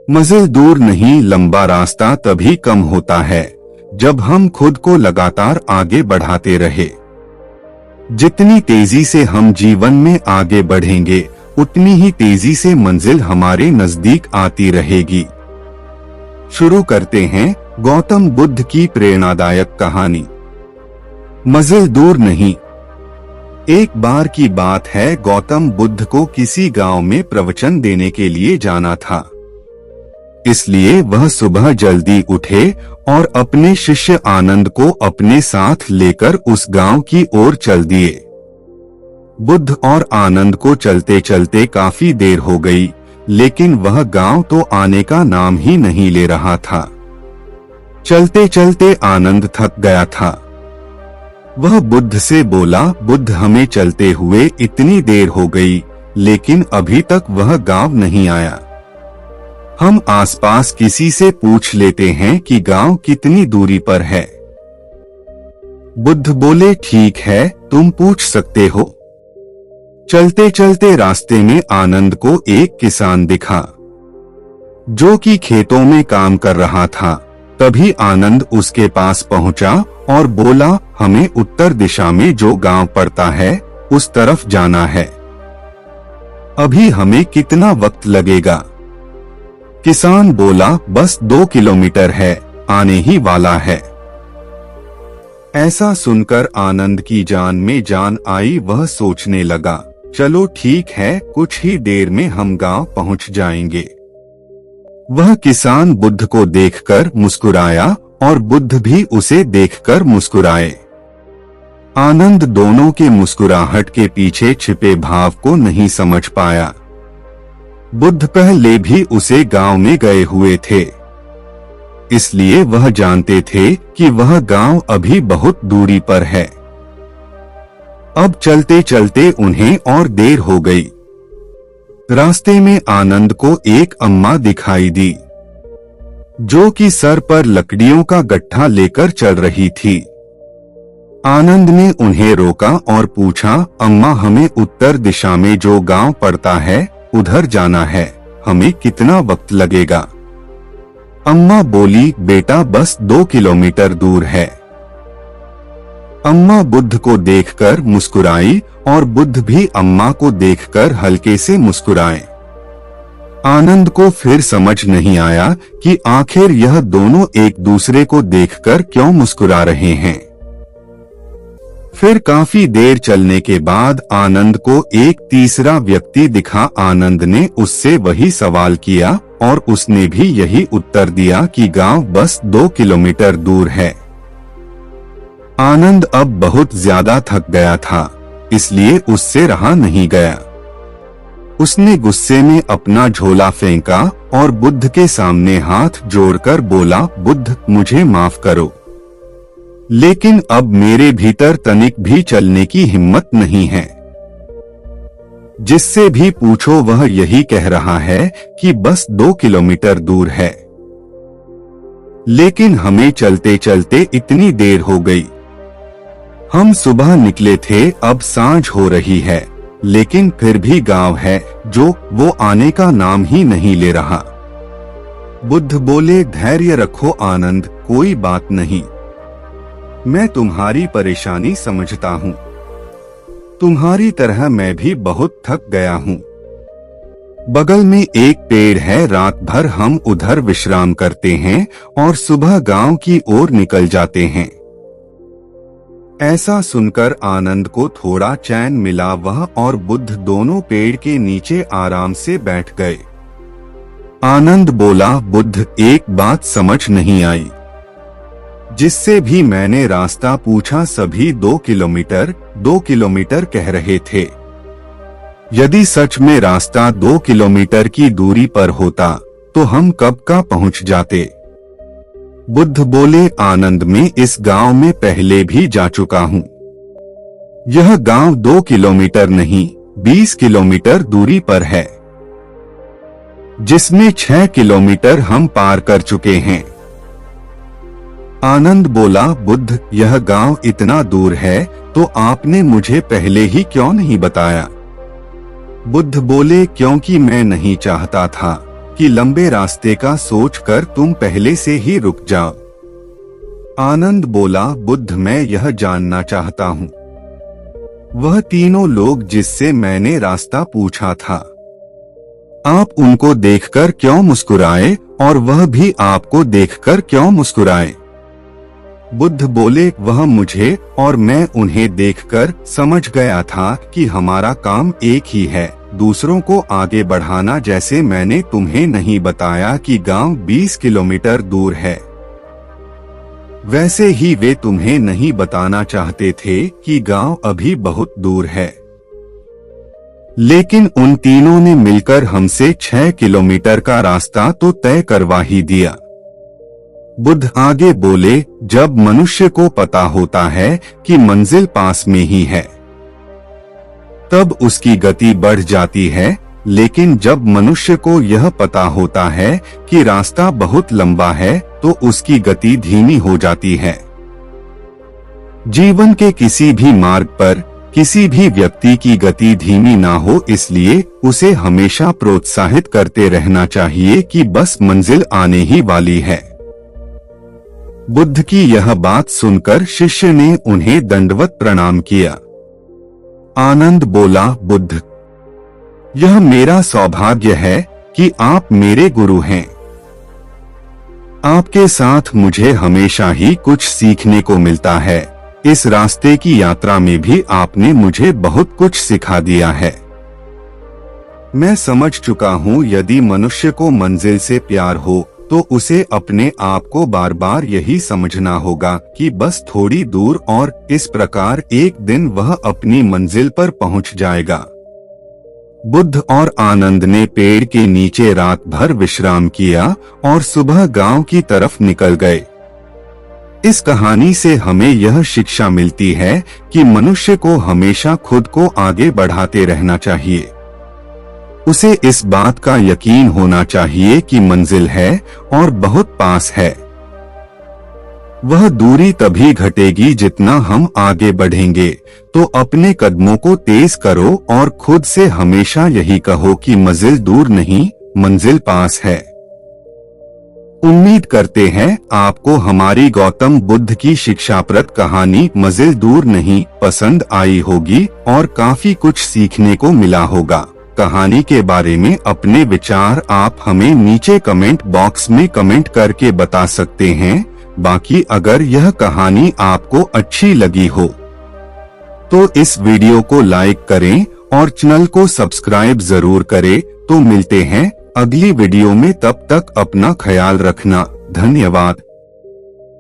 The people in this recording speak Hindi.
मंजिल दूर नहीं, लंबा रास्ता तभी कम होता है जब हम खुद को लगातार आगे बढ़ाते रहे। जितनी तेजी से हम जीवन में आगे बढ़ेंगे, उतनी ही तेजी से मंजिल हमारे नजदीक आती रहेगी। शुरू करते हैं गौतम बुद्ध की प्रेरणादायक कहानी। मंजिल दूर नहीं। एक बार की बात है, गौतम बुद्ध को किसी गांव में प्रवचन देने के लिए जाना था। इसलिए वह सुबह जल्दी उठे और अपने शिष्य आनंद को अपने साथ लेकर उस गांव की ओर चल दिए। बुद्ध और आनंद को चलते चलते काफी देर हो गई, लेकिन वह गांव तो आने का नाम ही नहीं ले रहा था। चलते चलते आनंद थक गया था। वह बुद्ध से बोला, बुद्ध, हमें चलते हुए इतनी देर हो गई, लेकिन अभी तक वह गांव नहीं आया। हम आसपास किसी से पूछ लेते हैं कि गांव कितनी दूरी पर है। बुद्ध बोले, ठीक है, तुम पूछ सकते हो। चलते चलते रास्ते में आनंद को एक किसान दिखा जो कि खेतों में काम कर रहा था। तभी आनंद उसके पास पहुंचा और बोला, हमें उत्तर दिशा में जो गांव पड़ता है उस तरफ जाना है। अभी हमें कितना वक्त लगेगा? किसान बोला, बस 2 किलोमीटर है, आने ही वाला है। ऐसा सुनकर आनंद की जान में जान आई। वह सोचने लगा, चलो ठीक है, कुछ ही देर में हम गांव पहुंच जाएंगे। वह किसान बुद्ध को देखकर मुस्कुराया और बुद्ध भी उसे देखकर मुस्कुराए। आनंद दोनों के मुस्कुराहट के पीछे छिपे भाव को नहीं समझ पाया। बुद्ध पहले भी उसे गांव में गए हुए थे, इसलिए वह जानते थे कि वह गांव अभी बहुत दूरी पर है। अब चलते चलते उन्हें और देर हो गई। रास्ते में आनंद को एक अम्मा दिखाई दी जो कि सर पर लकड़ियों का गट्ठा लेकर चल रही थी। आनंद ने उन्हें रोका और पूछा, अम्मा, हमें उत्तर दिशा में जो गांव पड़ता है उधर जाना है, हमें कितना वक्त लगेगा? अम्मा बोली, बेटा, बस 2 किलोमीटर दूर है। अम्मा बुद्ध को देखकर मुस्कुराई और बुद्ध भी अम्मा को देखकर हल्के से मुस्कुराए। आनंद को फिर समझ नहीं आया कि आखिर यह दोनों एक दूसरे को देखकर क्यों मुस्कुरा रहे हैं। फिर काफी देर चलने के बाद आनंद को एक तीसरा व्यक्ति दिखा। आनंद ने उससे वही सवाल किया और उसने भी यही उत्तर दिया कि गांव बस 2 किलोमीटर दूर है। आनंद अब बहुत ज्यादा थक गया था, इसलिए उससे रहा नहीं गया। उसने गुस्से में अपना झोला फेंका और बुद्ध के सामने हाथ जोड़कर बोला, बुद्ध, मुझे माफ करो, लेकिन अब मेरे भीतर तनिक भी चलने की हिम्मत नहीं है। जिससे भी पूछो वह यही कह रहा है कि बस 2 किलोमीटर दूर है, लेकिन हमें चलते चलते इतनी देर हो गई। हम सुबह निकले थे, अब सांझ हो रही है, लेकिन फिर भी गांव है जो वो आने का नाम ही नहीं ले रहा। बुद्ध बोले, धैर्य रखो आनंद, कोई बात नहीं, मैं तुम्हारी परेशानी समझता हूँ। तुम्हारी तरह मैं भी बहुत थक गया हूँ। बगल में एक पेड़ है, रात भर हम उधर विश्राम करते हैं और सुबह गांव की ओर निकल जाते हैं। ऐसा सुनकर आनंद को थोड़ा चैन मिला। वह और बुद्ध दोनों पेड़ के नीचे आराम से बैठ गए। आनंद बोला, बुद्ध, एक बात समझ नहीं आई। जिससे भी मैंने रास्ता पूछा सभी 2 किलोमीटर कह रहे थे। यदि सच में रास्ता 2 किलोमीटर की दूरी पर होता तो हम कब का पहुंच जाते। बुद्ध बोले, आनंद, में इस गांव में पहले भी जा चुका हूं। यह गांव 2 किलोमीटर नहीं 20 किलोमीटर दूरी पर है, जिसमें 6 किलोमीटर हम पार कर चुके हैं। आनंद बोला, बुद्ध, यह गांव इतना दूर है तो आपने मुझे पहले ही क्यों नहीं बताया? बुद्ध बोले, क्योंकि मैं नहीं चाहता था कि लंबे रास्ते का सोचकर तुम पहले से ही रुक जाओ। आनंद बोला, बुद्ध मैं यह जानना चाहता हूँ, वह तीनों लोग जिससे मैंने रास्ता पूछा था, आप उनको देखकर क्यों मुस्कुराए और वह भी आपको देखकर क्यों मुस्कुराए? बुद्ध बोले, वह मुझे और मैं उन्हें देखकर समझ गया था कि हमारा काम एक ही है, दूसरों को आगे बढ़ाना। जैसे मैंने तुम्हें नहीं बताया कि गांव 20 किलोमीटर दूर है, वैसे ही वे तुम्हें नहीं बताना चाहते थे कि गांव अभी बहुत दूर है, लेकिन उन तीनों ने मिलकर हमसे 6 किलोमीटर का रास्ता तो तय करवा ही दिया। बुद्ध आगे बोले, जब मनुष्य को पता होता है कि मंजिल पास में ही है, तब उसकी गति बढ़ जाती है, लेकिन जब मनुष्य को यह पता होता है कि रास्ता बहुत लंबा है, तो उसकी गति धीमी हो जाती है। जीवन के किसी भी मार्ग पर किसी भी व्यक्ति की गति धीमी ना हो, इसलिए उसे हमेशा प्रोत्साहित करते रहना चाहिए कि बस मंजिल आने ही वाली है। बुद्ध की यह बात सुनकर शिष्य ने उन्हें दंडवत प्रणाम किया। आनंद बोला, बुद्ध, यह मेरा सौभाग्य है कि आप मेरे गुरु हैं। आपके साथ मुझे हमेशा ही कुछ सीखने को मिलता है। इस रास्ते की यात्रा में भी आपने मुझे बहुत कुछ सिखा दिया है। मैं समझ चुका हूँ, यदि मनुष्य को मंजिल से प्यार हो तो उसे अपने आप को बार बार यही समझना होगा कि बस थोड़ी दूर, और इस प्रकार एक दिन वह अपनी मंजिल पर पहुँच जाएगा। बुद्ध और आनंद ने पेड़ के नीचे रात भर विश्राम किया और सुबह गांव की तरफ निकल गए। इस कहानी से हमें यह शिक्षा मिलती है कि मनुष्य को हमेशा खुद को आगे बढ़ाते रहना चाहिए। उसे इस बात का यकीन होना चाहिए कि मंजिल है और बहुत पास है। वह दूरी तभी घटेगी जितना हम आगे बढ़ेंगे। तो अपने कदमों को तेज करो और खुद से हमेशा यही कहो कि मंजिल दूर नहीं, मंजिल पास है। उम्मीद करते हैं आपको हमारी गौतम बुद्ध की शिक्षाप्रद कहानी मंजिल दूर नहीं पसंद आई होगी और काफी कुछ सीखने को मिला होगा। कहानी के बारे में अपने विचार आप हमें नीचे कमेंट बॉक्स में कमेंट करके बता सकते हैं। बाकी अगर यह कहानी आपको अच्छी लगी हो तो इस वीडियो को लाइक करें और चैनल को सब्सक्राइब जरूर करें। तो मिलते हैं अगली वीडियो में, तब तक अपना ख्याल रखना। धन्यवाद।